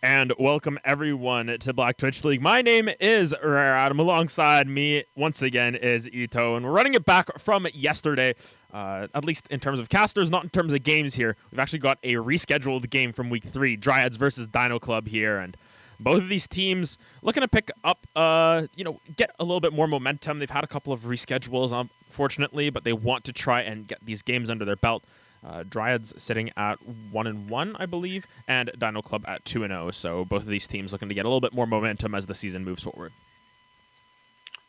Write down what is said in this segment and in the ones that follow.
And welcome everyone to Black Twitch League. My name is RareAdam. Alongside me, once again, is Ito. And we're running it back from yesterday, at least in terms of casters, not in terms of games here. We've actually got a rescheduled game from Week 3, Dryads versus Dino Club here. And both of these teams looking to pick up, get a little bit more momentum. They've had a couple of reschedules, unfortunately, but they want to try and get these games under their belt. Dryads sitting at 1-1, I believe, and Dino Club at 2-0. So both of these teams looking to get a little bit more momentum as the season moves forward.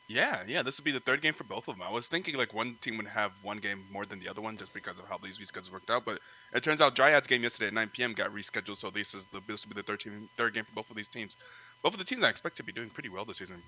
Yeah, this would be the third game for both of them. I was thinking like one team would have one game more than the other one just because of how these reschedules worked out, but it turns out Dryads game yesterday at 9 p.m. got rescheduled, so this will be the third game for both of these teams. Both of the teams I expect to be doing pretty well this season.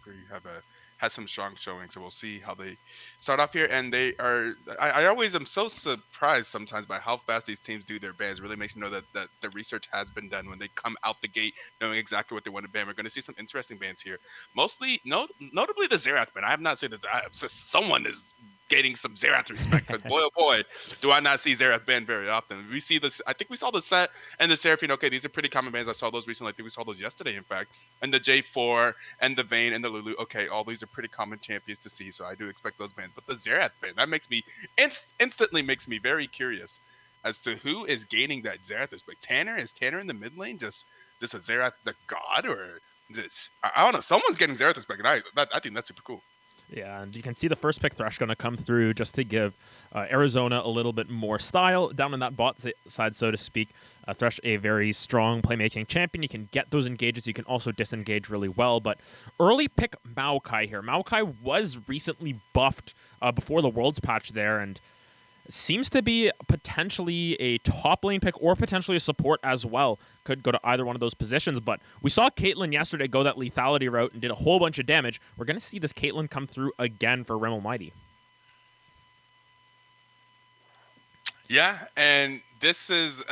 Had some strong showing, so we'll see how they start off here. And they are, I always am so surprised sometimes by how fast these teams do their bans. It really makes me know that the research has been done when they come out the gate knowing exactly what they want to ban. We're going to see some interesting bans here. Notably the Xerath ban. I have not seen that someone is gaining some Xerath respect, because boy oh boy do I not see Xerath banned very often. We see this, I think we saw the Set and the Seraphine. Okay, these are pretty common bans. I saw those recently. I think we saw those yesterday, in fact. And the J4 and the Vayne and the Lulu. Okay, all these are pretty common champions to see, so I do expect those bans. But the Xerath ban, that makes me instantly makes me very curious as to who is gaining that Xerath respect. Is Tanner in the mid lane just a Xerath the god, or just, I don't know, someone's getting Xerath respect, and I think that's super cool. Yeah, and you can see the first pick Thresh going to come through just to give Arizona a little bit more style down on that bot side, so to speak. Thresh, a very strong playmaking champion. You can get those engages. You can also disengage really well. But early pick Maokai here. Maokai was recently buffed before the Worlds patch there, and seems to be potentially a top lane pick or potentially a support as well. Could go to either one of those positions, but we saw Caitlyn yesterday go that lethality route and did a whole bunch of damage. We're going to see this Caitlyn come through again for Rem Almighty. Yeah, and this is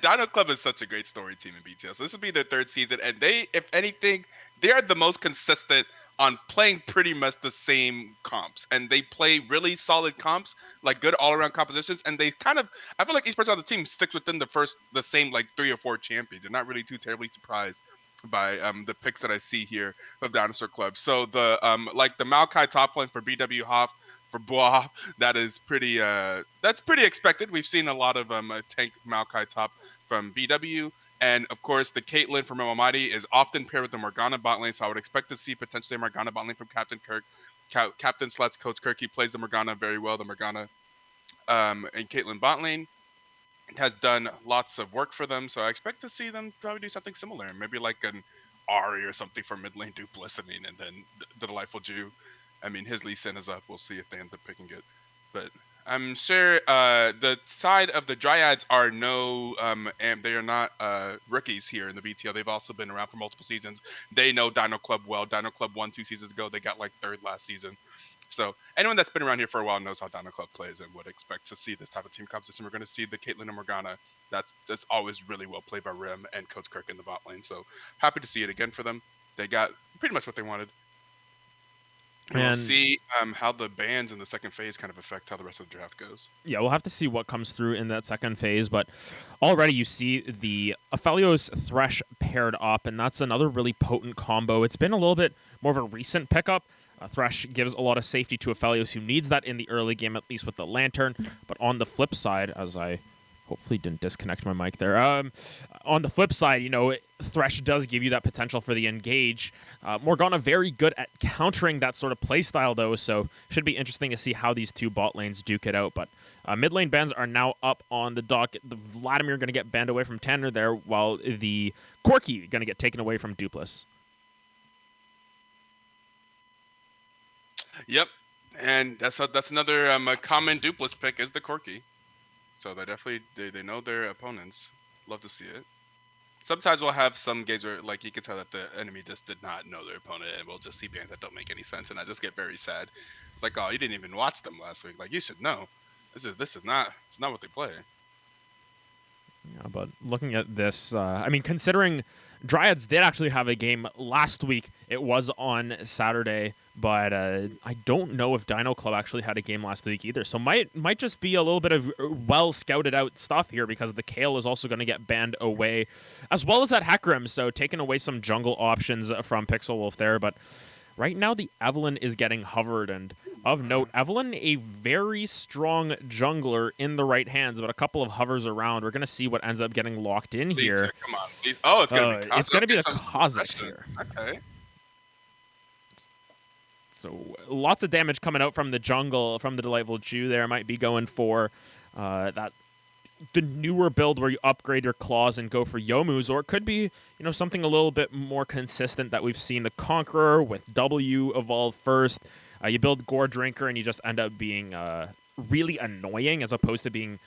Dino Club is such a great story team in BTL. So this will be their third season, and they, if anything, they are the most consistent on playing pretty much the same comps, and they play really solid comps, like good all-around compositions, and they kind of, I feel like each person on the team sticks within the same like 3 or 4 champions. They're not really too terribly surprised by the picks that I see here of Dinosaur Club. So the like the Maokai top lane for BW Hoff, for Bois, that's pretty expected. We've seen a lot of tank Maokai top from BW. And of course, the Caitlyn from Almighty is often paired with the Morgana bot lane, so I would expect to see potentially a Morgana bot lane from Captain Kirk. Captain Sluts, Coach Kirk, he plays the Morgana very well. The Morgana and Caitlyn bot lane has done lots of work for them, so I expect to see them probably do something similar. Maybe like an Ari or something for mid lane Dupless, and then the Delightful Jew. His Lee Sin is up. We'll see if they end up picking it. But I'm sure the side of the Dryads are and they are not rookies here in the BTL. They've also been around for multiple seasons. They know Dino Club well. Dino Club won 2 seasons ago. They got like 3rd last season. So anyone that's been around here for a while knows how Dino Club plays and would expect to see this type of team composition. We're going to see the Caitlyn and Morgana. That's always really well played by Rim and Coach Kirk in the bot lane. So happy to see it again for them. They got pretty much what they wanted. And we'll see how the bans in the second phase kind of affect how the rest of the draft goes. Yeah, we'll have to see what comes through in that second phase, but already you see the Aphelios Thresh paired up, and that's another really potent combo. It's been a little bit more of a recent pickup. Thresh gives a lot of safety to Aphelios, who needs that in the early game, at least with the Lantern. But on the flip side, as I hopefully didn't disconnect my mic there. On the flip side, Thresh does give you that potential for the engage. Morgana very good at countering that sort of playstyle, though, so should be interesting to see how these two bot lanes duke it out. But mid lane bans are now up on the dock. The Vladimir going to get banned away from Tanner there, while the Corki going to get taken away from Dupless. Yep, and that's another common Dupless pick is the Corki. So they definitely they know their opponents. Love to see it. Sometimes we'll have some games where like you can tell that the enemy just did not know their opponent, and we'll just see bans that don't make any sense, and I just get very sad. It's like, oh, you didn't even watch them last week. Like, you should know. This is not what they play. Yeah, but looking at this, I mean, considering Dryads did actually have a game last week, it was on Saturday, but I don't know if Dino Club actually had a game last week either. So might just be a little bit of well scouted out stuff here because the Kale is also going to get banned away, as well as that Hecarim. So taking away some jungle options from Pixel Wolf there, but. Right now, the Evelyn is getting hovered, and of note, Evelyn, a very strong jungler in the right hands, but a couple of hovers around. We're going to see what ends up getting locked in here. Come on. Oh, it's going to be Kha'Zix. It's going to be the Kha'Zix here. Okay. So lots of damage coming out from the jungle, from the Delightful Jew there. Might be going for the newer build where you upgrade your claws and go for Yomus, or it could be, something a little bit more consistent that we've seen the Conqueror with W evolve first. You build Gore Drinker and you just end up being really annoying as opposed to being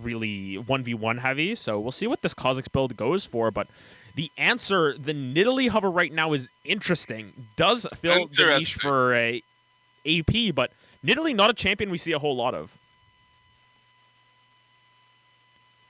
really 1v1 heavy. So we'll see what this Kha'Zix build goes for, but the answer, the Nidalee hover right now is interesting. Does fill the niche for a AP, but Nidalee not a champion we see a whole lot of.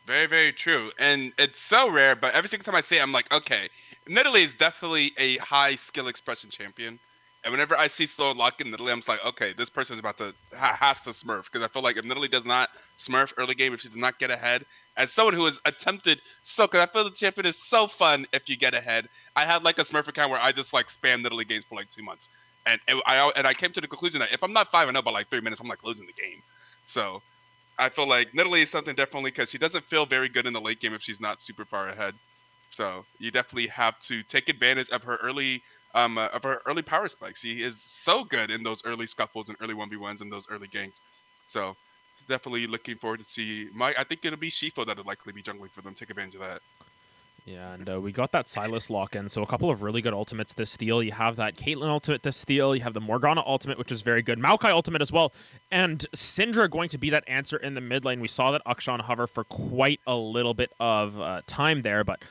Very, very true. And it's so rare, but every single time I say it, I'm like, okay, Nidalee is definitely a high skill expression champion. And whenever I see slow lock in Nidalee, I'm just like, okay, this person is about to, has to smurf. Because I feel like if Nidalee does not smurf early game, if she does not get ahead, as someone who has attempted because I feel the champion is so fun if you get ahead. I had like a smurf account where I just like spam Nidalee games for like 2 months. And I came to the conclusion that if I'm not 5-0 by like 3 minutes, I'm like losing the game. So I feel like Nidalee is something definitely because she doesn't feel very good in the late game if she's not super far ahead. So you definitely have to take advantage of her early power spikes. She is so good in those early scuffles and early 1v1s and those early ganks. So definitely looking forward to see. I think it'll be Shifo that'll likely be jungling for them. Take advantage of that. Yeah, and we got that Sylas lock-in, so a couple of really good ultimates to steal. You have that Caitlyn ultimate to steal. You have the Morgana ultimate, which is very good. Maokai ultimate as well. And Syndra going to be that answer in the mid lane. We saw that Akshan hover for quite a little bit of time there, but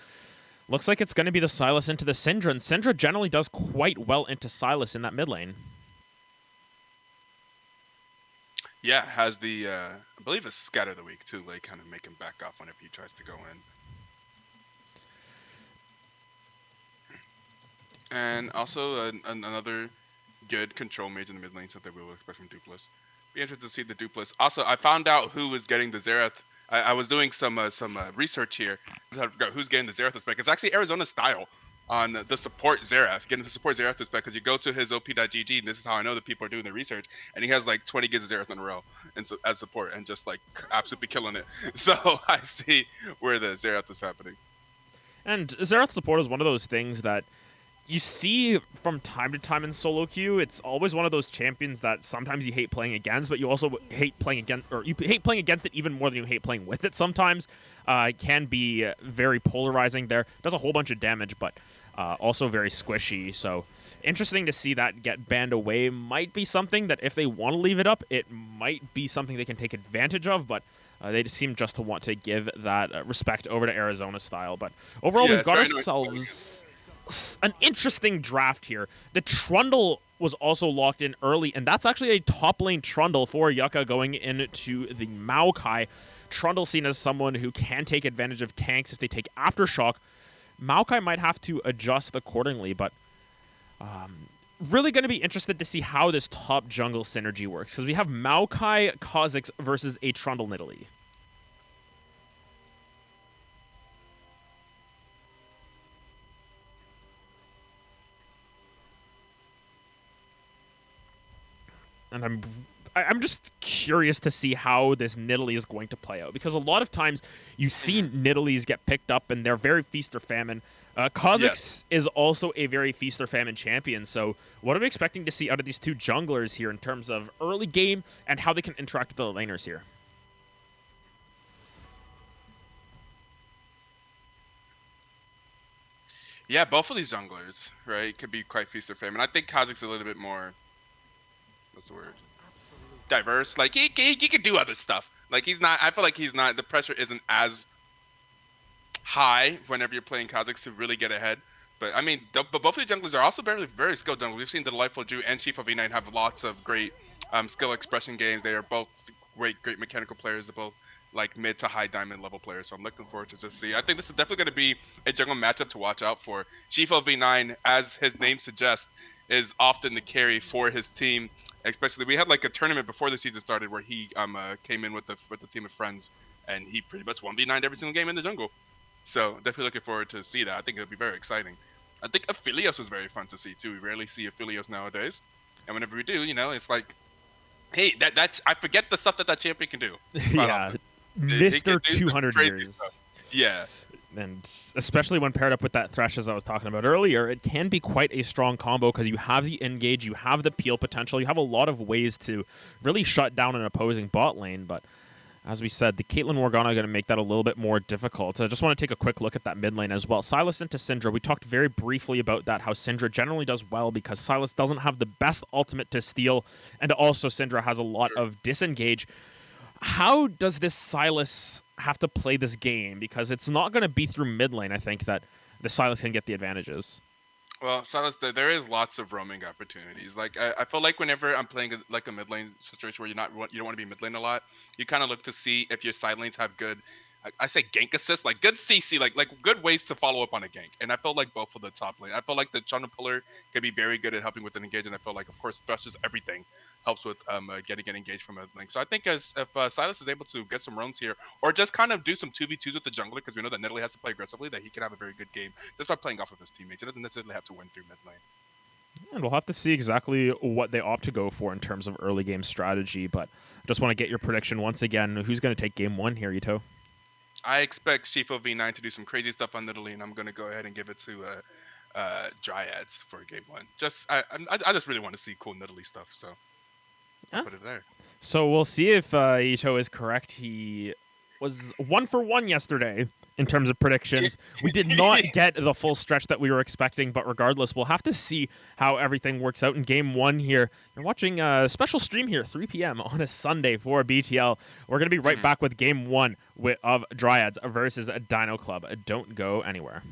looks like it's going to be the Sylas into the Syndra, and Syndra generally does quite well into Sylas in that mid lane. Yeah, has the, I believe it's Scatter the Weak too, like kind of make him back off whenever he tries to go in. And also another good control mage in the mid lane, something we will expect from Dupless. Be interested to see the Dupless. Also, I found out who was getting the Xerath. I was doing some research here. I forgot who's getting the Xerath spec. It's actually Arizona style on the support Xerath. Getting the support Xerath spec because you go to his op.gg, and this is how I know that people are doing their research. And he has like 20 gigs of Xerath in a row and so, as support and just like absolutely killing it. So I see where the Xerath is happening. And Xerath support is one of those things that you see from time to time in solo queue. It's always one of those champions that sometimes you hate playing against, but you also hate playing against, or you hate playing against it even more than you hate playing with it sometimes. It can be very polarizing there. Does a whole bunch of damage, but also very squishy. So interesting to see that get banned away. Might be something that if they want to leave it up, it might be something they can take advantage of, but they just seem just to want to give that respect over to Arizona style. But overall, we've got ourselves an interesting draft here. The Trundle was also locked in early, and that's actually a top lane Trundle for Yucca going into the Maokai. Trundle seen as someone who can take advantage of tanks if they take Aftershock. Maokai might have to adjust accordingly, but really going to be interested to see how this top jungle synergy works, because we have Maokai Kha'Zix versus a Trundle Nidalee. And I'm just curious to see how this Nidalee is going to play out, because a lot of times you see Nidalees get picked up and they're very feast or famine. Kha'Zix is also a very feast or famine champion, so what are we expecting to see out of these two junglers here in terms of early game and how they can interact with the laners here? Yeah, both of these junglers, right, could be quite feast or famine. I think Kha'Zix is a little bit more, what's the word? Diverse. Like he can do other stuff. Like he's not. I feel like he's not. The pressure isn't as high whenever you're playing Kha'Zix to really get ahead. But I mean, but both of the junglers are also very, very skilled junglers. We've seen the Delightful Jew and Chief of V9 have lots of great skill expression games. They are both great mechanical players. They're both like mid to high diamond level players. So I'm looking forward to just see. I think this is definitely going to be a jungle matchup to watch out for. Shifo V9, as his name suggests, is often the carry for his team. Especially, we had like a tournament before the season started where he came in with the team of friends, and he pretty much 1v9'd every single game in the jungle. So definitely looking forward to see that. I think it'll be very exciting. I think Aphelios was very fun to see too. We rarely see Aphelios nowadays, and whenever we do, it's like, hey, that's I forget the stuff that champion can do quite Yeah, often. He can Mr. do some 200 crazy years. stuff. Yeah. And especially when paired up with that Thresh, as I was talking about earlier, it can be quite a strong combo because you have the engage, you have the peel potential, you have a lot of ways to really shut down an opposing bot lane. But as we said, the Caitlyn Morgana are going to make that a little bit more difficult. I just want to take a quick look at that mid lane as well. Sylas into Syndra. We talked very briefly about that, how Syndra generally does well because Sylas doesn't have the best ultimate to steal, and also Syndra has a lot of disengage. How does this Sylas have to play this game? Because it's not going to be through mid lane, I think, that the Sylas can get the advantages. Well, Silas, there is lots of roaming opportunities. Like I feel like whenever I'm playing like a mid lane situation where you don't want to be mid lane a lot, you kind of look to see if your side lanes have good, I say gank assist, like good CC, like good ways to follow up on a gank. And I felt like both of the top lane. I felt like the Chana Pillar can be very good at helping with an engage, and I felt like, of course, Thresh is everything helps with getting engaged from a link. So I think as if Silas is able to get some roams here, or just kind of do some 2v2s with the jungler, because we know that Nidalee has to play aggressively, that he can have a very good game just by playing off of his teammates. He doesn't necessarily have to win through mid lane. And we'll have to see exactly what they opt to go for in terms of early game strategy. But I just want to get your prediction once again. Who's going to take game one here, Ito? I expect Shifo V9 to do some crazy stuff on Nidalee, and I'm going to go ahead and give it to Dryads for game one. I just really want to see cool Nidalee stuff, so I'll put it there. So we'll see if Ito is correct. He was 1 for 1 yesterday in terms of predictions. We did not get the full stretch that we were expecting, but regardless, we'll have to see how everything works out in game one here. You're watching a special stream here, 3 p.m. on a Sunday for BTL. We're going to be right back with game one of Dryads versus Dino Club. Don't go anywhere.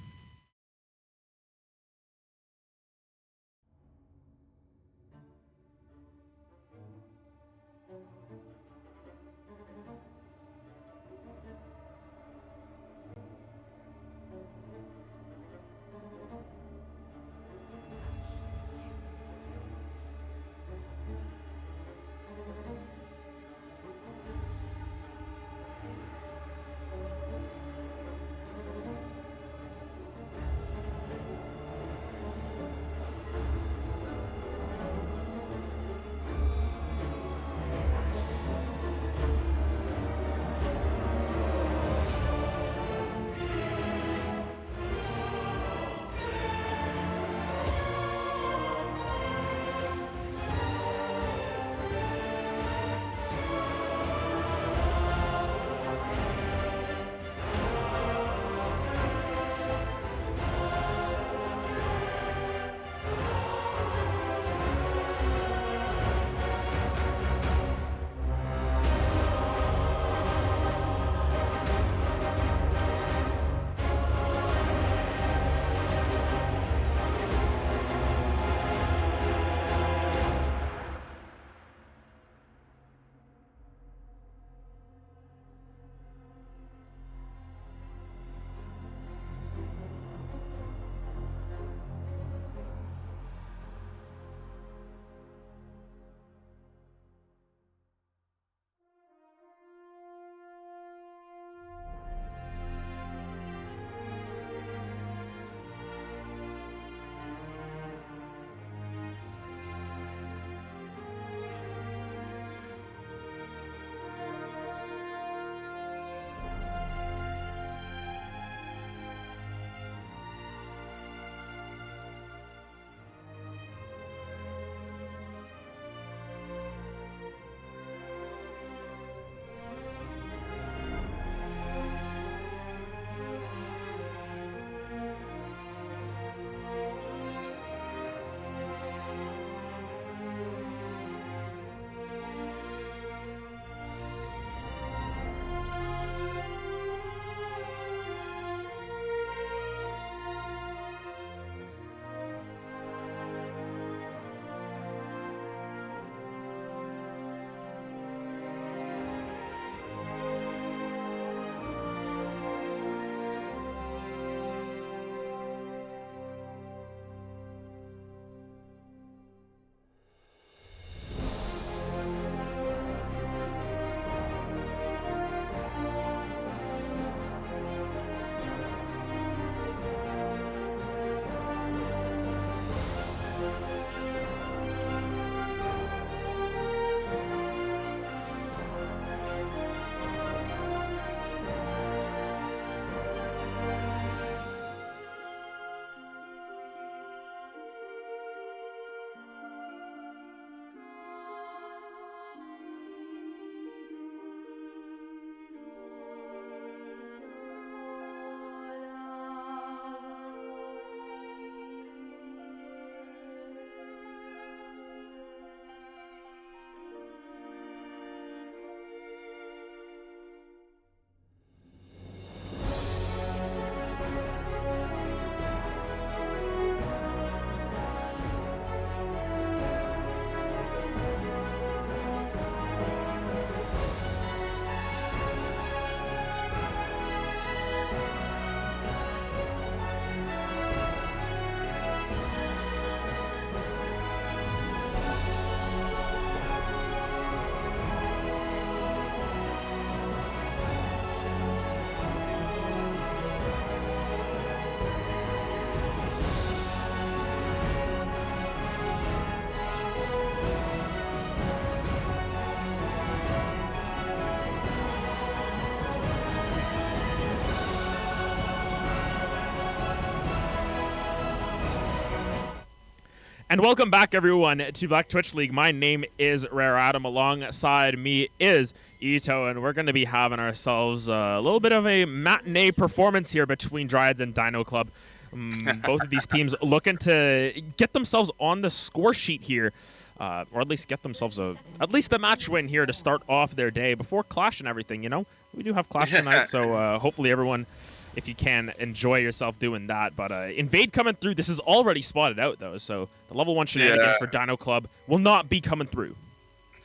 And welcome back, everyone, to Black Twitch League. My name is RareAdam. Alongside me is Ito, and we're going to be having ourselves a little bit of a matinee performance here between Dryads and Dino Club. Both of these teams looking to get themselves on the score sheet here, or at least get themselves at least a match win here to start off their day before Clash and everything. You know, we do have Clash tonight, so hopefully everyone, if you can, enjoy yourself doing that. But Invade coming through. This is already spotted out, though, so the level 1 shenanigans for Dino Club will not be coming through.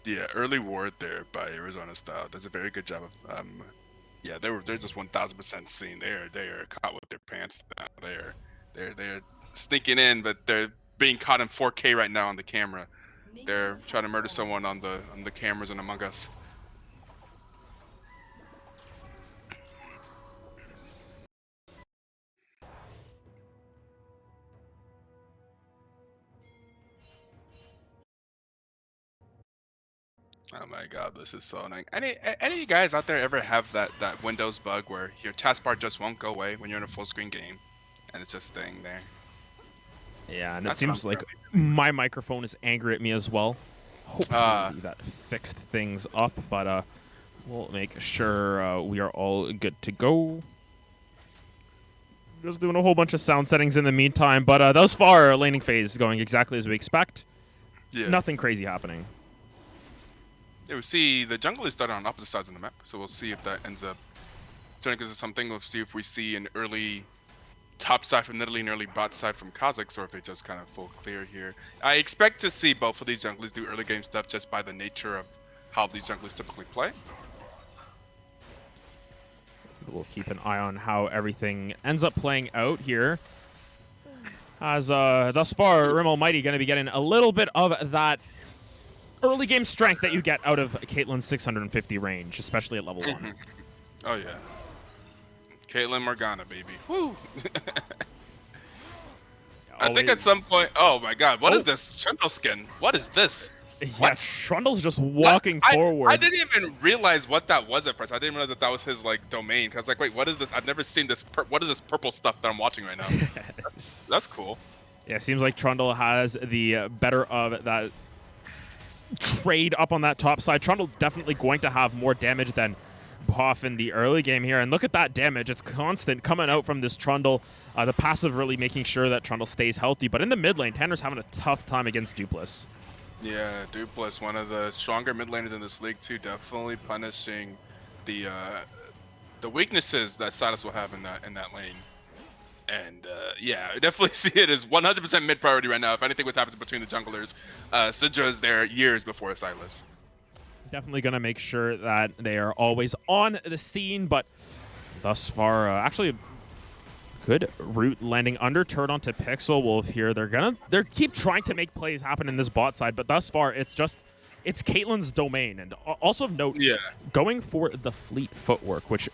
Yeah, early ward there by Arizona Style does a very good job of. Yeah, they're just 1,000% seen. They are caught with their pants down. They're sneaking in, but they're being caught in 4K right now on the camera. They're trying to murder someone on the cameras and Among Us. Oh my god, this is so annoying. Any of you guys out there ever have that Windows bug where your taskbar just won't go away when you're in a full screen game, and it's just staying there? Yeah, and it seems like my microphone is angry at me as well. Hopefully that fixed things up, but we'll make sure we are all good to go. Just doing a whole bunch of sound settings in the meantime, but thus far, our laning phase is going exactly as we expect. Yeah. Nothing crazy happening. Yeah, we see the jungle is started on opposite sides of the map, so we'll see if that ends up turning into something. We'll see if we see an early top side from Italy and early bot side from Kazakhs, or if they just kind of full clear here. I expect to see both of these junglers do early game stuff just by the nature of how these junglers typically play. We'll keep an eye on how everything ends up playing out here. As thus far, Rim Almighty going to be getting a little bit of that early game strength that you get out of Caitlyn's 650 range, especially at level 1. Oh yeah. Caitlyn Morgana, baby. Woo! I think at some point, oh my god, what is this? Trundle skin. What is this? Yeah, Trundle's just walking forward. I didn't even realize what that was at first. I didn't realize that was his like domain. Cause like, wait, what is this? I've never seen this. What is this purple stuff that I'm watching right now? That's cool. Yeah, seems like Trundle has the better of that trade up on that top side. Trundle definitely going to have more damage than Boff in the early game here, and look at that damage. It's constant coming out from this Trundle. The passive really making sure that Trundle stays healthy, but in the mid lane, Tanner's having a tough time against Dupless. Yeah, Dupless, one of the stronger mid laners in this league too, definitely punishing the weaknesses that Silas will have in that lane. And yeah, I definitely see it as 100% mid priority right now. If anything was happening between the junglers, Syndra there years before Silas. Definitely going to make sure that they are always on the scene, but thus far, actually, good root landing under turn onto Pixel Wolf here. They're keep trying to make plays happen in this bot side, but thus far, it's Caitlyn's domain. And also of note, going for the fleet footwork, which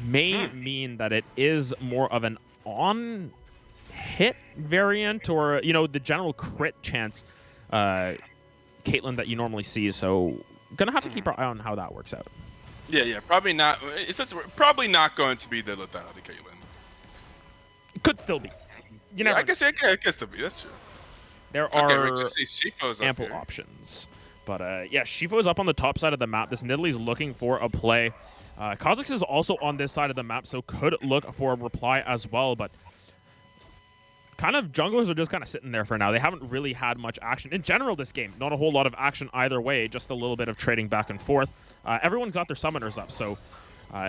may mean that it is more of an on-hit variant, or, you know, the general crit chance Caitlyn that you normally see. So gonna have to keep our eye on how that works out. Yeah, probably not. It's just probably not going to be the lethality Caitlyn. It could still be. You know, I guess it could still be. That's true. There are Shifo's ample options, but yeah, Shifo's up on the top side of the map. This Nidalee's looking for a play. Kazakhs is also on this side of the map, so could look for a reply as well, but kind of junglers are just kind of sitting there for now. They haven't really had much action. In general, this game, not a whole lot of action either way, just a little bit of trading back and forth. Everyone's got their summoners up, so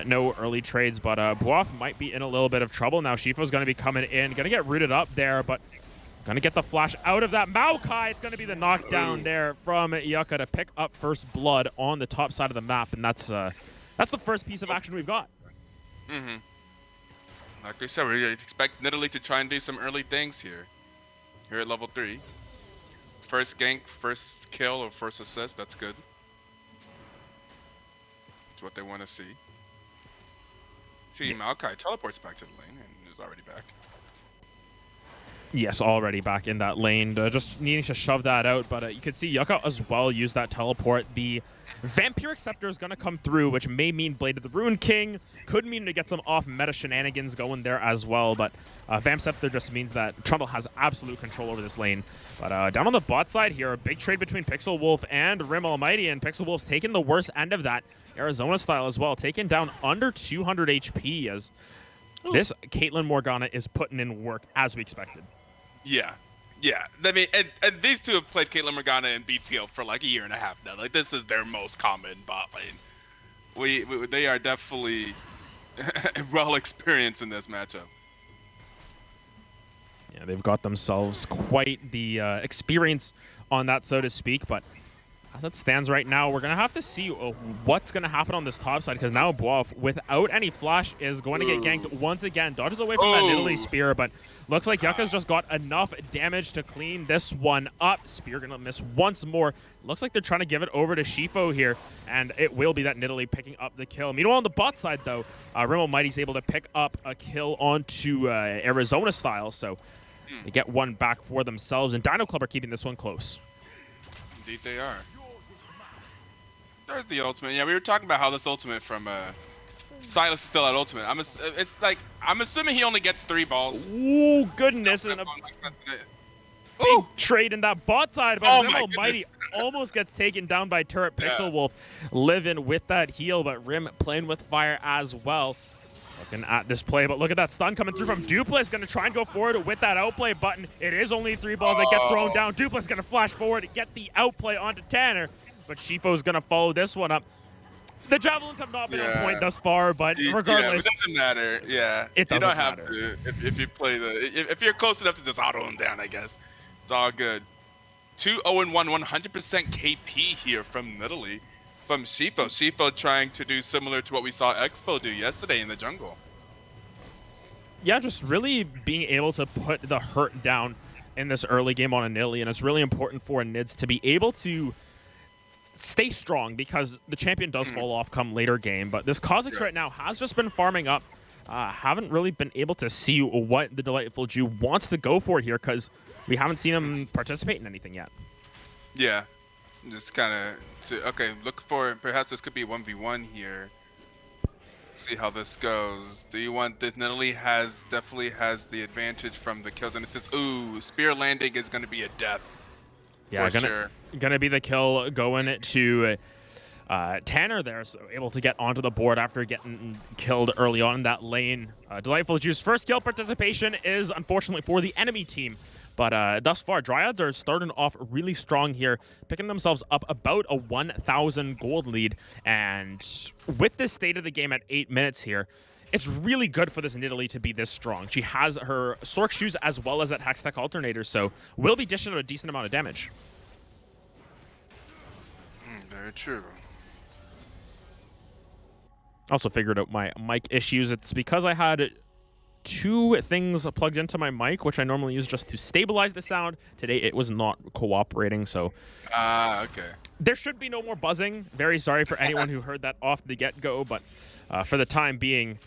no early trades, but Boaf might be in a little bit of trouble now. Shifo's going to be coming in, going to get rooted up there, but going to get the flash out of that. Maokai is going to be the knockdown there from Yucca to pick up first blood on the top side of the map, and that's the first piece of action we've got. Like I said, we expect Nidalee to try and do some early things here at level 3. First gank, first kill, or first assist, that's good. It's what they want to see. See, Maokai teleports back to the lane and is already back. Yes, already back in that lane. Just needing to shove that out, but you can see Yucca as well use that teleport. The Vampiric Scepter is going to come through, which may mean Blade of the Ruin King. Could mean to get some off-meta shenanigans going there as well, but Vamp Scepter just means that Trundle has absolute control over this lane. But down on the bot side here, a big trade between Pixel Wolf and Rim Almighty, and Pixel Wolf's taking the worst end of that. Arizona style as well, taking down under 200 HP as this Caitlyn Morgana is putting in work as we expected. Yeah. Yeah. I mean, and these two have played Caitlyn Morgana and BTL for like a year and a half now. Like, this is their most common bot lane. They are definitely well experienced in this matchup. Yeah, they've got themselves quite the experience on that, so to speak, but as it stands right now, we're going to have to see what's going to happen on this top side, because now Boaf, without any flash, is going to get ganked once again. Dodges away from that Nidalee Spear, but looks like Yucca's just got enough damage to clean this one up. Spear going to miss once more. Looks like they're trying to give it over to Shifo here, and it will be that Nidalee picking up the kill. Meanwhile, on the bot side, though, Rim Almighty's able to pick up a kill onto Arizona style, so they get one back for themselves, and Dino Club are keeping this one close. Indeed they are. There's the ultimate. Yeah, we were talking about how this ultimate from Silas is still at ultimate. I'm assuming he only gets 3 balls. Ooh, goodness. And a big trade in that bot side, but Rim Almighty almost gets taken down by Turret Pixel Wolf, living with that heal, but Rim playing with fire as well. Looking at this play, but look at that stun coming through from Dupless. Going to try and go forward with that outplay button. It is only 3 balls that get thrown down. Dupless going to flash forward to get the outplay onto Tanner, but Shifo's going to follow this one up. The Javelins have not been on point thus far, but regardless. It doesn't matter. Yeah. It doesn't have to. If you play if you're close enough to just auto him down, I guess. It's all good. 2-0-1, 100% KP here from Nidalee. From Shifo. Shifo trying to do similar to what we saw Expo do yesterday in the jungle. Yeah, just really being able to put the hurt down in this early game on a Nidalee, and it's really important for Nids to be able to stay strong, because the champion does fall off come later game, but this Kha'Zix right now has just been farming up. Haven't really been able to see what the Delightful Jew wants to go for here, because we haven't seen him participate in anything yet. Yeah, just kind of, okay, look for, perhaps this could be 1v1 here. See how this goes. Do you want this? Nidalee definitely has the advantage from the kills, and it says, ooh, spear landing is going to be a death. Yeah, gonna be the kill going to Tanner there, so able to get onto the board after getting killed early on in that lane. Delightful Jew's first kill participation is unfortunately for the enemy team, but thus far, Dryads are starting off really strong here, picking themselves up about a 1,000 gold lead, and with this state of the game at 8 minutes here, it's really good for this Nidalee to be this strong. She has her Sork Shoes as well as that Hextech Alternator, so will be dishing out a decent amount of damage. Very true. Also figured out my mic issues. It's because I had 2 things plugged into my mic, which I normally use just to stabilize the sound. Today it was not cooperating, so... okay. There should be no more buzzing. Very sorry for anyone who heard that off the get-go, but for the time being,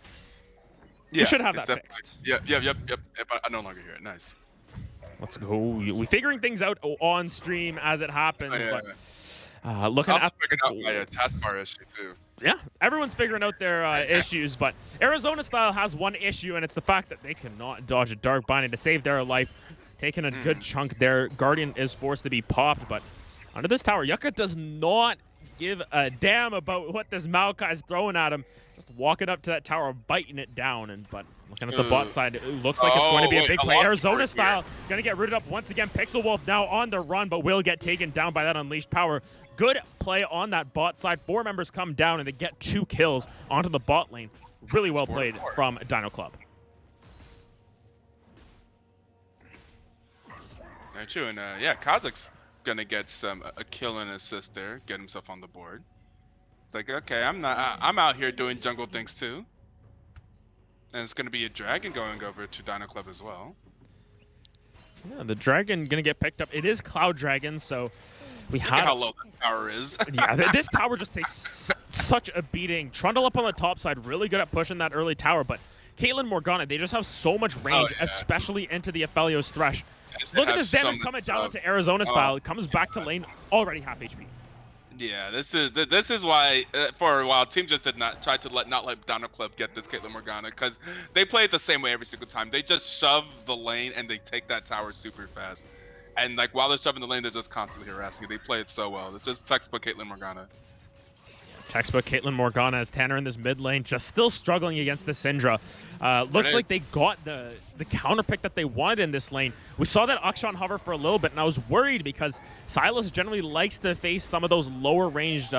we should have that fixed. Yep. I no longer hear it. Nice. Let's go. We're figuring things out on stream as it happens. But looking at figuring out my taskbar issue too. Yeah, everyone's figuring out their issues, but Arizona style has one issue, and it's the fact that they cannot dodge a Dark Binding to save their life. Taking a good chunk there. Guardian is forced to be popped, but under this tower, Yucca does not give a damn about what this Maokai is throwing at him. Just walking up to that tower, biting it down, but looking at the bot side, it looks like it's going to be a big play. Arizona style, going to get rooted up once again. Pixel Wolf now on the run, but will get taken down by that Unleashed Power. Good play on that bot side. 4 members come down, and they get 2 kills onto the bot lane. Really well played from Dino Club. Very true, and yeah, Kha'Zix gonna get a kill and assist there, get himself on the board. Like, okay, I'm out here doing jungle things too. And it's gonna be a dragon going over to Dino Club as well. Yeah, the dragon gonna get picked up. It is Cloud Dragon, so we Look have at how low the tower is. Yeah, this tower just takes such a beating. Trundle up on the top side, really good at pushing that early tower, but Caitlyn Morgana, they just have so much range, especially into the Aphelios Thresh. So look at this damage coming down into Arizona style. It comes back to lane, already half HP. Yeah, this is why for a while team just did not try to not let Dino Club get this Caitlyn Morgana, because they play it the same way every single time. They just shove the lane and they take that tower super fast, and like while they're shoving the lane, they're just constantly harassing it. They play it so well. It's just textbook Caitlyn Morgana. Textbook Caitlyn Morgana as Tanner in this mid lane, just still struggling against the Syndra. Looks like they got the counter pick that they wanted in this lane. We saw that Akshan hover for a little bit, and I was worried because Silas generally likes to face some of those lower ranged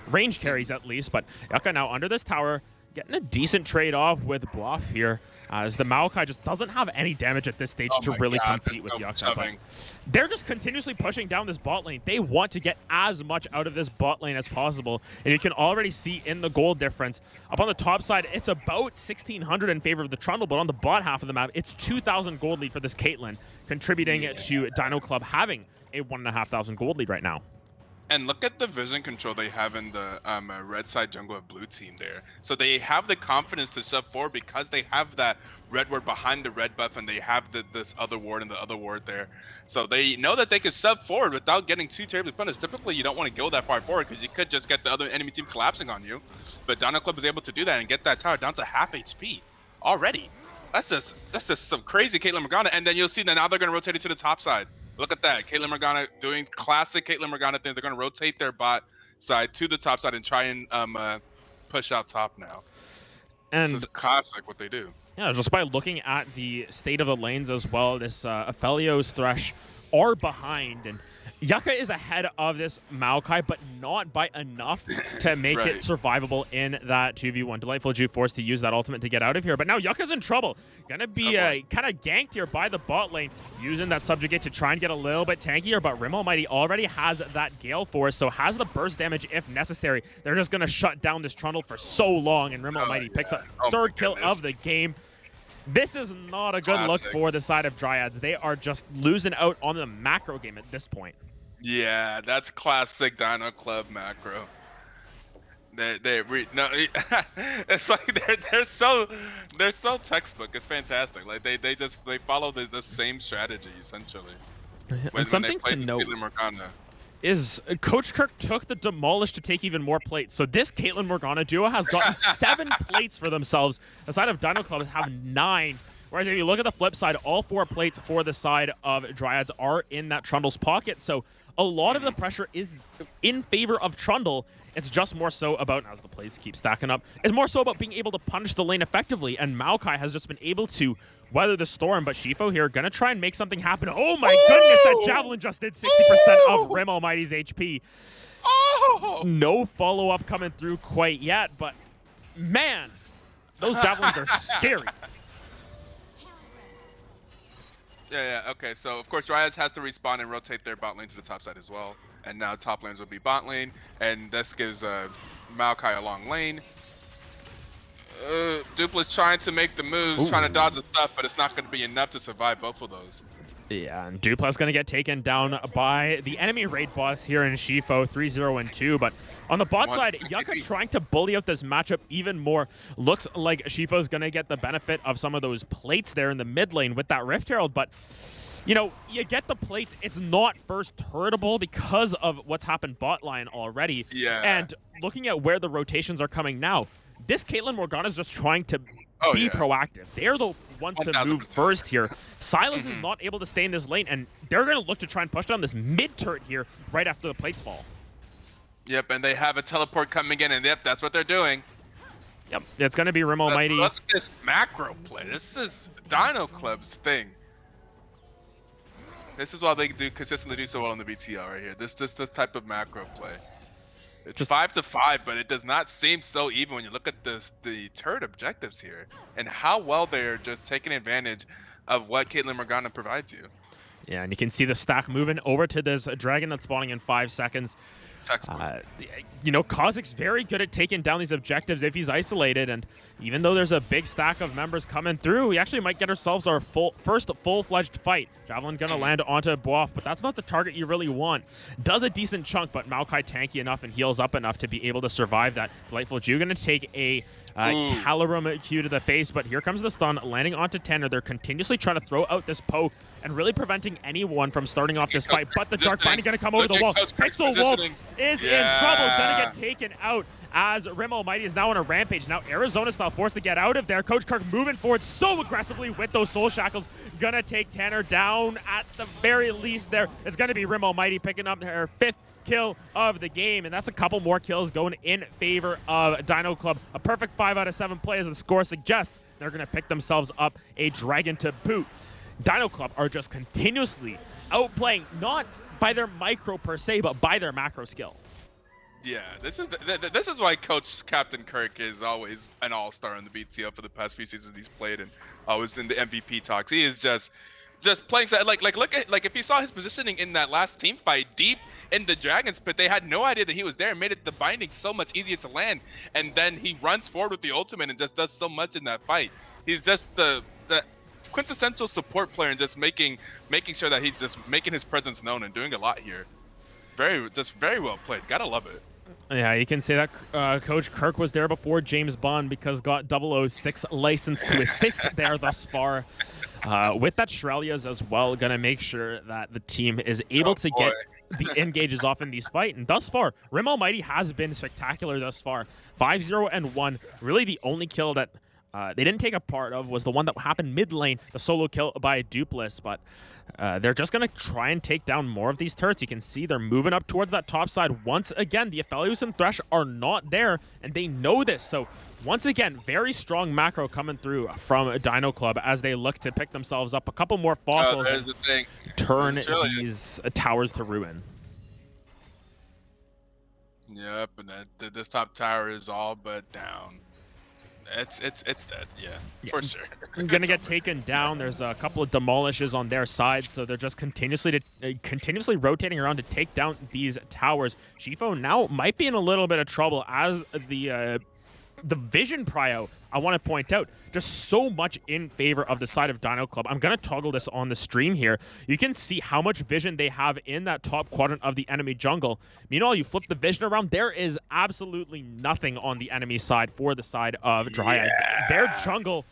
range carries at least. But Yucca now under this tower, getting a decent trade off with Bluff here. As the Maokai just doesn't have any damage at this stage to really compete with Yucca. But they're just continuously pushing down this bot lane. They want to get as much out of this bot lane as possible. And you can already see in the gold difference. Up on the top side, it's about 1,600 in favor of the Trundle, but on the bot half of the map, it's 2,000 gold lead for this Caitlyn, contributing to Dino Club having a 1,500 gold lead right now. And look at the vision control they have in the red side jungle of blue team there. So they have the confidence to shove forward because they have that red ward behind the red buff, and they have this other ward and the other ward there. So they know that they can shove forward without getting too terribly punished. Typically, you don't want to go that far forward because you could just get the other enemy team collapsing on you. But Dino Club is able to do that and get that tower down to half HP already. That's just some crazy Caitlyn Morgana. And then you'll see that now they're going to rotate it to the top side. Look at that. Caitlyn Morgana doing classic Caitlyn Morgana thing. They're going to rotate their bot side to the top side and try and push out top now. And this is classic what they do. Yeah, just by looking at the state of the lanes as well, this Aphelios Thresh are behind, and Yucca is ahead of this Maokai, but not by enough to make it survivable in that 2v1. Delightful Jew forced to use that ultimate to get out of here, but now Yucca's in trouble. Gonna be kind of ganked here by the bot lane, using that subjugate to try and get a little bit tankier, but Rim Almighty already has that Gale Force, so has the burst damage if necessary. They're just gonna shut down this Trundle for so long, and Rim Almighty picks up third kill of the game. This is not a good look for the side of Dryads. They are just losing out on the macro game at this point. Yeah, that's classic Dino Club macro. It's like they're so textbook. It's fantastic. Like they follow the same strategy essentially. And something to note is Coach Kirk took the Demolish to take even more plates. So this Caitlyn Morgana duo has gotten 7 plates for themselves. The side of Dino Club have 9. Whereas if you look at the flip side, all 4 plates for the side of Dryads are in that Trundle's pocket. So a lot of the pressure is in favor of Trundle. It's just more so about, as the plates keep stacking up, it's more so about being able to punish the lane effectively. And Maokai has just been able to weather the storm. But Shifo here going to try and make something happen. Oh my goodness, that Javelin just did 60% of Rim Almighty's HP. No follow-up coming through quite yet, but man, those Javelins are scary. Yeah, okay, so of course Dryads has to respawn and rotate their bot lane to the top side as well. And now top lanes will be bot lane, and this gives Maokai a long lane. Dupla's trying to make the moves, trying to dodge the stuff, but it's not going to be enough to survive both of those. Yeah, and Dupla's going to get taken down by the enemy raid boss here in Shifo, 3-0 and 2. But on the bot side, Yucca trying to bully out this matchup even more. Looks like Shifo's going to get the benefit of some of those plates there in the mid lane with that Rift Herald. But, you know, you get the plates. It's not first turretable because of what's happened bot line already. Yeah. And looking at where the rotations are coming now, this Caitlyn Morgana is just trying to be proactive. They're the ones to move first here. Silas is not able to stay in this lane, and they're going to look to try and push down this mid turret here right after the plates fall. Yep, and they have a teleport coming in, and yep, that's what they're doing. Yep, it's going to be Rim Almighty. Look at this macro play. This is Dino Club's thing. This is why they consistently do so well on the BTL right here. This type of macro play. It's 5-5, but it does not seem so even when you look at the turret objectives here and how well they're just taking advantage of what Caitlyn Morgana provides you. Yeah, and you can see the stack moving over to this dragon that's spawning in 5 seconds. You know, Kozik's very good at taking down these objectives if he's isolated, and even though there's a big stack of members coming through, we actually might get ourselves our first full-fledged fight. Javelin gonna land onto Boaf, but that's not the target you really want. Does a decent chunk, but Maokai tanky enough and heals up enough to be able to survive that. Delightful Jew gonna take a Calorum Q to the face, but here comes the stun, landing onto Tanner. They're continuously trying to throw out this poke and really preventing anyone from starting off this fight, but the Dark finally going to come over the wall. Pixel Wolf is in trouble, going to get taken out as Rim Almighty is now on a rampage. Now Arizona style forced to get out of there. Coach Kirk moving forward so aggressively with those soul shackles, gonna take Tanner down at the very least. There is gonna be Rim Almighty picking up her 5th kill of the game, and that's a couple more kills going in favor of Dino Club. A perfect 5 out of 7 play, as the score suggests. They're gonna pick themselves up a dragon to boot. Dino Club are just continuously outplaying, not by their micro per se, but by their macro skill. Yeah, this is why Coach Captain Kirk is always an all-star in the BTL for the past few seasons he's played, and always in the MVP talks. He is just playing like look at if you saw his positioning in that last team fight deep in the Dragons pit, they had no idea that he was there and made it the binding so much easier to land, and then he runs forward with the ultimate and just does so much in that fight. He's just the quintessential support player and just making sure that he's just making his presence known and doing a lot here. Very well played. Gotta love it. Yeah, you can say that Coach Kirk was there before James Bond because got 006 license to assist there thus far. With that Shrelias as well, gonna make sure that the team is able to get the engages off in these fights. And thus far, Rim Almighty has been spectacular thus far. 5-0 and 1. Really the only kill that they didn't take a part of was the one that happened mid lane, the solo kill by Dupless, but they're just going to try and take down more of these turrets. You can see they're moving up towards that top side. Once again, the Aphelios and Thresh are not there, and they know this. So once again, very strong macro coming through from Dino Club as they look to pick themselves up a couple more fossils there's the thing. Turn these towers to ruin. Yep, and this top tower is all but down. It's dead, yeah, for sure. Gonna get taken down. There's a couple of demolishes on their side, so they're just continuously rotating around to take down these towers. Shifo now might be in a little bit of trouble as the vision prio, I want to point out, just so much in favor of the side of Dino Club. I'm going to toggle this on the stream here. You can see how much vision they have in that top quadrant of the enemy jungle. Meanwhile, you flip the vision around, there is absolutely nothing on the enemy side for the side of Dryads. Yeah. Their jungle,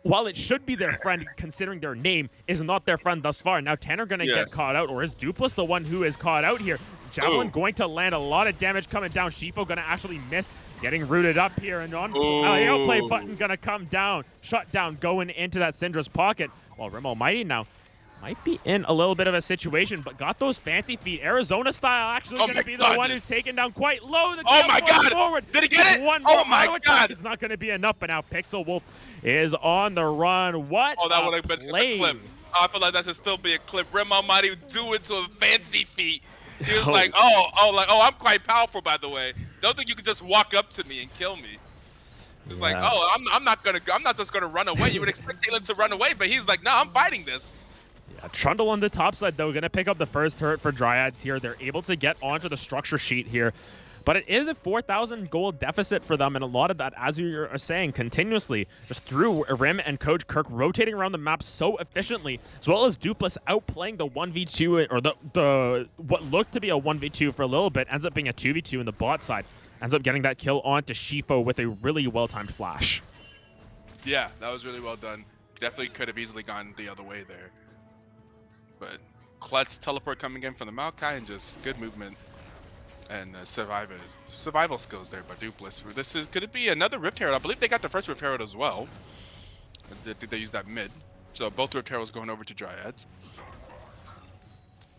while it should be their friend, considering their name, is not their friend thus far. Now Tanner going to get caught out, or is Dupless the one who is caught out here? Javelin going to land a lot of damage coming down. Shifo going to actually miss, getting rooted up here, and on the outplay button going to come down. Shut down going into that Syndra's pocket, while Rim Almighty now might be in a little bit of a situation, but got those fancy feet. Arizona style actually going to be the one who's taken down quite low. The forward. Did he get it? One more attack. It's not going to be enough, but now Pixel Wolf is on the run. What that would have been such a clip. I feel like that should still be a clip. Rim Almighty was doing to a fancy feet. He was like, I'm quite powerful, by the way. Don't think you can just walk up to me and kill me. It's like, I'm not just gonna run away. You would expect Caitlyn to run away, but he's like, no, I'm fighting this. Yeah, Trundle on the top side, though, gonna pick up the first turret for Dryads here. They're able to get onto the structure sheet here. But it is a 4,000 gold deficit for them, and a lot of that, as you are saying, continuously, just through Rim and Coach Kirk rotating around the map so efficiently, as well as Dupless outplaying the 1v2, or the what looked to be a 1v2 for a little bit, ends up being a 2v2 in the bot side. Ends up getting that kill onto Shifo with a really well-timed flash. Yeah, that was really well done. Definitely could have easily gone the other way there. But clutch teleport coming in from the Maokai, and just good movement. And survival skills there by Dupless. Could it be another Rift Herald? I believe they got the first Rift Herald as well. I think they used that mid. So both Rift Heralds going over to Dryads.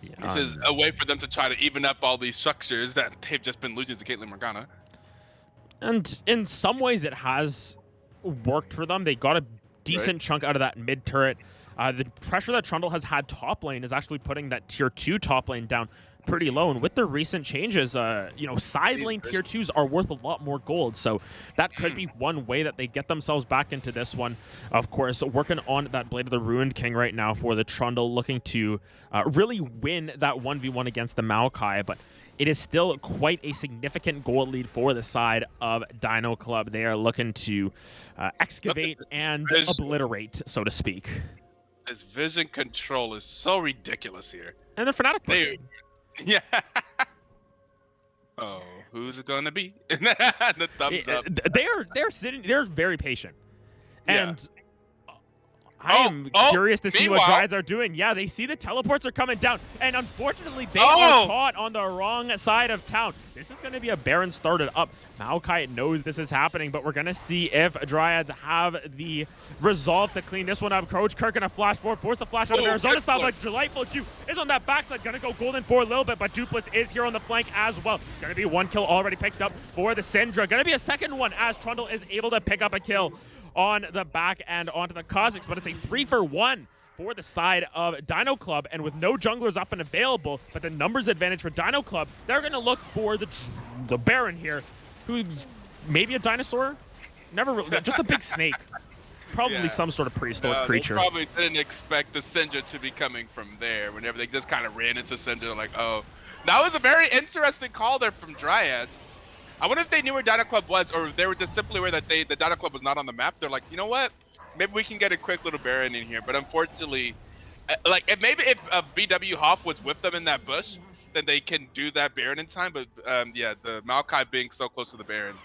Yeah, this is a way for them to try to even up all these structures that they've just been losing to Caitlyn Morgana. And in some ways it has worked for them. They got a decent chunk out of that mid turret. The pressure that Trundle has had top lane is actually putting that tier 2 top lane down pretty low, and with the recent changes, side lane tier 2s are worth a lot more gold, so that could be one way that they get themselves back into this one. Of course, working on that Blade of the Ruined King right now for the Trundle, looking to really win that 1v1 against the Maokai, but it is still quite a significant gold lead for the side of Dino Club. They are looking to excavate and obliterate, so to speak. This vision control is so ridiculous here. And the Fnatic pushing. Yeah. Oh, who's it gonna be? The thumbs up. They're very patient. Yeah. And I am curious to see what Dryads are doing. Yeah, they see the teleports are coming down, and unfortunately, they are caught on the wrong side of town. This is going to be a Baron started up. Maokai knows this is happening, but we're going to see if Dryads have the resolve to clean this one up. Coach Kirk gonna flash forward, force the flash out of Arizona style, but Delightful Jew is on that backside, going to go golden for a little bit, but Dupless is here on the flank as well. Going to be one kill already picked up for the Syndra. Going to be a second one as Trundle is able to pick up a kill on the back end onto the Kha'Zix, but it's a 3-for-1 for the side of Dino Club, and with no junglers up and available, but the numbers advantage for Dino Club, they're going to look for the Baron here, who's maybe a dinosaur? Never really, just a big snake. Probably some sort of prehistoric creature. They probably didn't expect the Syndra to be coming from there. Whenever they just kind of ran into Syndra, like, oh. That was a very interesting call there from Dryads. I wonder if they knew where Dino Club was, or they were just simply aware that the Dino Club was not on the map. They're like, you know what? Maybe we can get a quick little Baron in here. But unfortunately, like, if BW Hoff was with them in that bush, then they can do that Baron in time. But yeah, the Maokai being so close to the Baron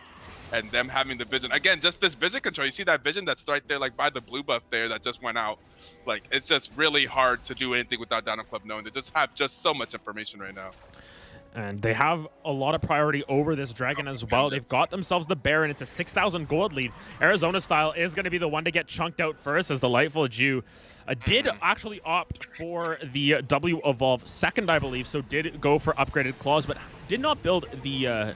and them having the vision. Again, just this vision control. You see that vision that's right there, like by the blue buff there that just went out. Like, it's just really hard to do anything without Dino Club knowing. They just have just so much information right now. And they have a lot of priority over this dragon as well. They've got themselves the Baron. It's a 6,000 gold lead. Arizona Style is going to be the one to get chunked out first, as Delightful Jew did actually opt for the W Evolve second, I believe, so did go for upgraded claws, but did not build the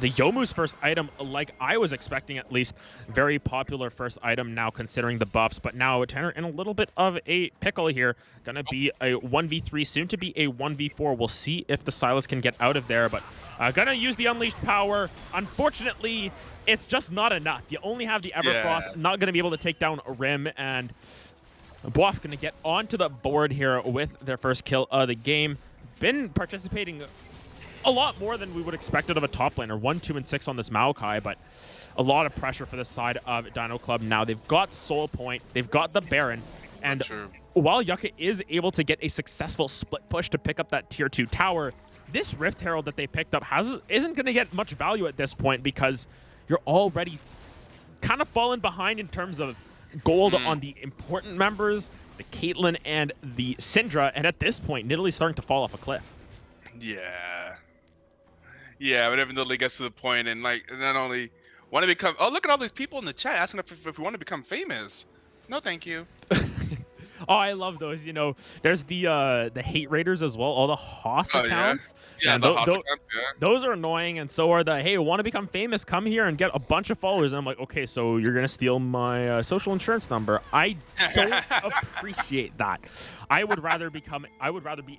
Youmuu's first item like I was expecting, at least. Very popular first item now considering the buffs, but now Tanner in a little bit of a pickle here. Gonna be a 1v3, soon to be a 1v4. We'll see if the Sylas can get out of there, but gonna use the Unleashed Power. Unfortunately, it's just not enough. You only have the Everfrost, not gonna be able to take down Rim, and Boaf gonna get onto the board here with their first kill of the game. Been participating a lot more than we would expected of a top laner. 1, 2, and 6 on this Maokai, but a lot of pressure for the side of Dino Club now. They've got Soul Point, they've got the Baron, and while Yucca is able to get a successful split push to pick up that tier 2 tower, this Rift Herald that they picked up isn't going to get much value at this point, because you're already kind of falling behind in terms of gold on the important members, the Caitlyn and the Syndra, and at this point, Nidalee's starting to fall off a cliff. Yeah, whenever the league gets to the point, and like, not only want to become, oh, look at all these people in the chat asking if we want to become famous. No, thank you. Oh, I love those. You know, there's the hate raiders as well, all the Hoss accounts. Yeah, the Hoss accounts, those are annoying, and so are the, hey, want to become famous, come here and get a bunch of followers. And I'm like, okay, so you're going to steal my social insurance number. I don't appreciate that. I would rather be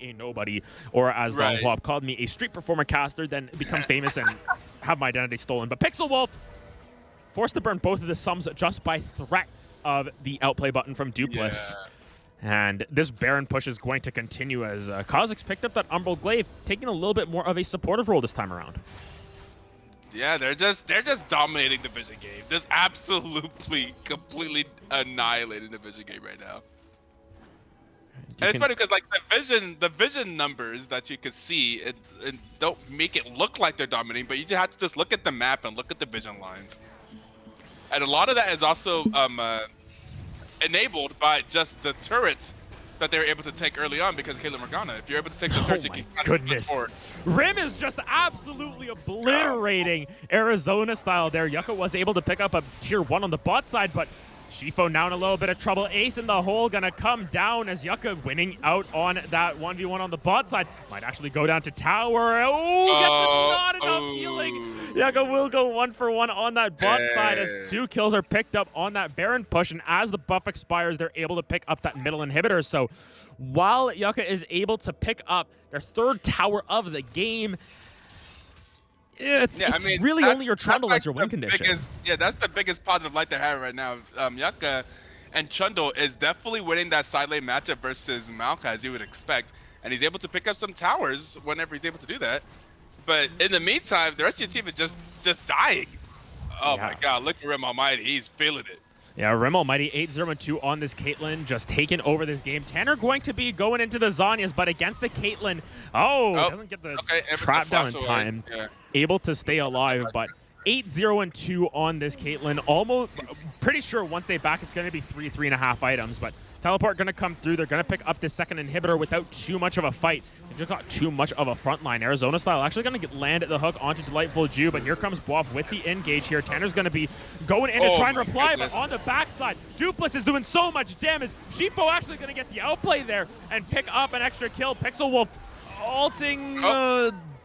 a nobody, or as Don Wop called me, a street performer caster, than become famous and have my identity stolen. But Pixel Wolf forced to burn both of the sums just by threat of the outplay button from Dupless. And this Baron push is going to continue as Kha'Zix picked up that Umbral Glaive, taking a little bit more of a supportive role this time around. Yeah, they're just dominating the vision game. Just absolutely, completely annihilating the vision game right now. And it's funny because like the vision numbers that you can see, it don't make it look like they're dominating, but you just have to just look at the map and look at the vision lines. And a lot of that is also enabled by just the turrets that they were able to take early on, because Kayla Morgana, if you're able to take the turrets, you can goodness. Rim is just absolutely obliterating Arizona Style there. Yucca was able to pick up a tier 1 on the bot side, but Shifo now in a little bit of trouble. Ace in the hole gonna come down as Yucca winning out on that 1v1 on the bot side. Might actually go down to tower. Oh, gets not enough healing. Yucca will go 1-for-1 on that bot side as 2 kills are picked up on that Baron push. And as the buff expires, they're able to pick up that middle inhibitor. So while Yucca is able to pick up their 3rd tower of the game, it's really only your Trundle as your win condition. That's the biggest positive light they have right now. Yucca and Trundle is definitely winning that side lane matchup versus Maokai, as you would expect. And he's able to pick up some towers whenever he's able to do that. But in the meantime, the rest of your team is just dying. Oh my god, look at Rim Almighty. He's feeling it. Yeah, Rim Almighty 8-0-2 on this Caitlyn, just taking over this game. Tanner going to be going into the Zanyas, but against the Caitlyn, doesn't get the trap down in time. Yeah. Able to stay alive, but 8-0-2 on this Caitlyn. Almost pretty sure once they back, it's going to be 3.5 items, but Teleport going to come through. They're going to pick up this second inhibitor without too much of a fight. They just got too much of a front line. Arizona style actually going to land at the hook onto Delightful Jew, but here comes Boab with the engage here. Tanner's going to be going in to try and reply, but on the backside, Duplis is doing so much damage. Shifo actually going to get the outplay there and pick up an extra kill. Pixel Wolf ulting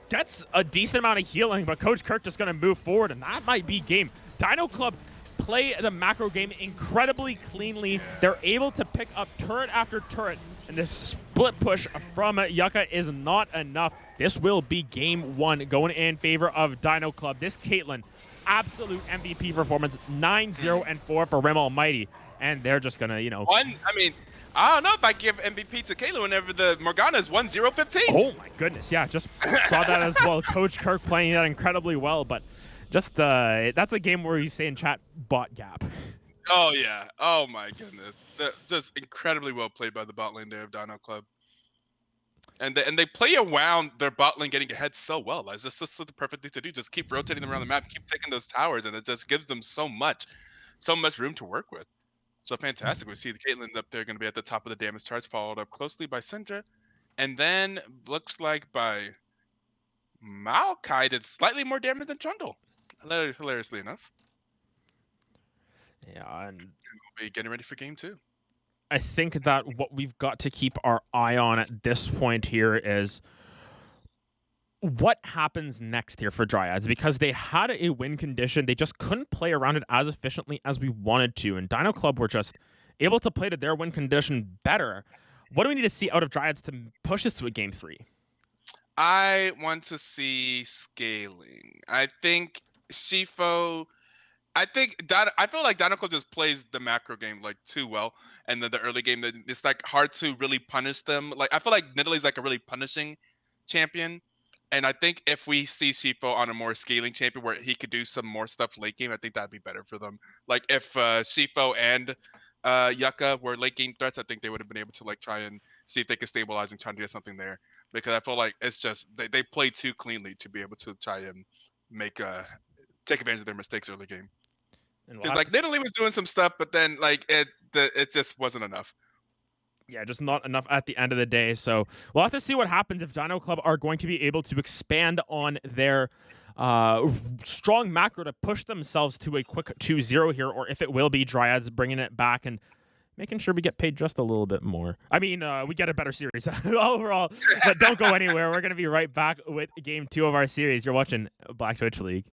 gets a decent amount of healing, but Coach Kirk just going to move forward, and that might be game. Dino Club play the macro game incredibly cleanly. They're able to pick up turret after turret, and this split push from Yucca is not enough. This will be game one going in favor of Dino Club. This Caitlyn, absolute MVP performance, 9-0-4 for Rim Almighty, and they're just gonna, I don't know if I give MVP to Kayla whenever the Morgana is 1-0-15. Oh my goodness, yeah, just saw that as well. Coach Kirk playing that incredibly well, but just that's a game where you say in chat, bot gap. Oh yeah, oh my goodness, just incredibly well played by the bot lane there of Dino Club. And they play around their bot lane getting ahead so well. Like, this is the perfect thing to do. Just keep rotating them around the map, keep taking those towers, and it just gives them so much room to work with. So fantastic. We see the Caitlyn up there going to be at the top of the damage charts, followed up closely by Syndra. And then looks like by Maokai did slightly more damage than Trundle. Hilariously enough. Yeah, and we'll be getting ready for game two. I think that what we've got to keep our eye on at this point here is what happens next here for Dryads, because they had a win condition. They just couldn't play around it as efficiently as we wanted to, and Dino Club were just able to play to their win condition better. What do we need to see out of Dryads to push this to a game three? I want to see scaling. I think Shifo... I feel like Dino Club just plays the macro game like too well, and then the early game, it's like hard to really punish them. Like, I feel like Nidalee's like a really punishing champion, and I think if we see Shifo on a more scaling champion where he could do some more stuff late game, I think that'd be better for them. Like if Shifo and Yucca were late game threats, I think they would have been able to like try and see if they could stabilize and try to get something there, because I feel like it's just they play too cleanly to be able to try and make take advantage of their mistakes early game. Because like Nidalee was doing some stuff, but then like it just wasn't enough. Yeah, just not enough at the end of the day. So we'll have to see what happens if Dino Club are going to be able to expand on their strong macro to push themselves to a quick 2-0 here, or if it will be Dryads bringing it back and making sure we get paid just a little bit more. I mean, we get a better series overall, but don't go anywhere. We're going to be right back with game 2 of our series. You're watching Black Twitch League.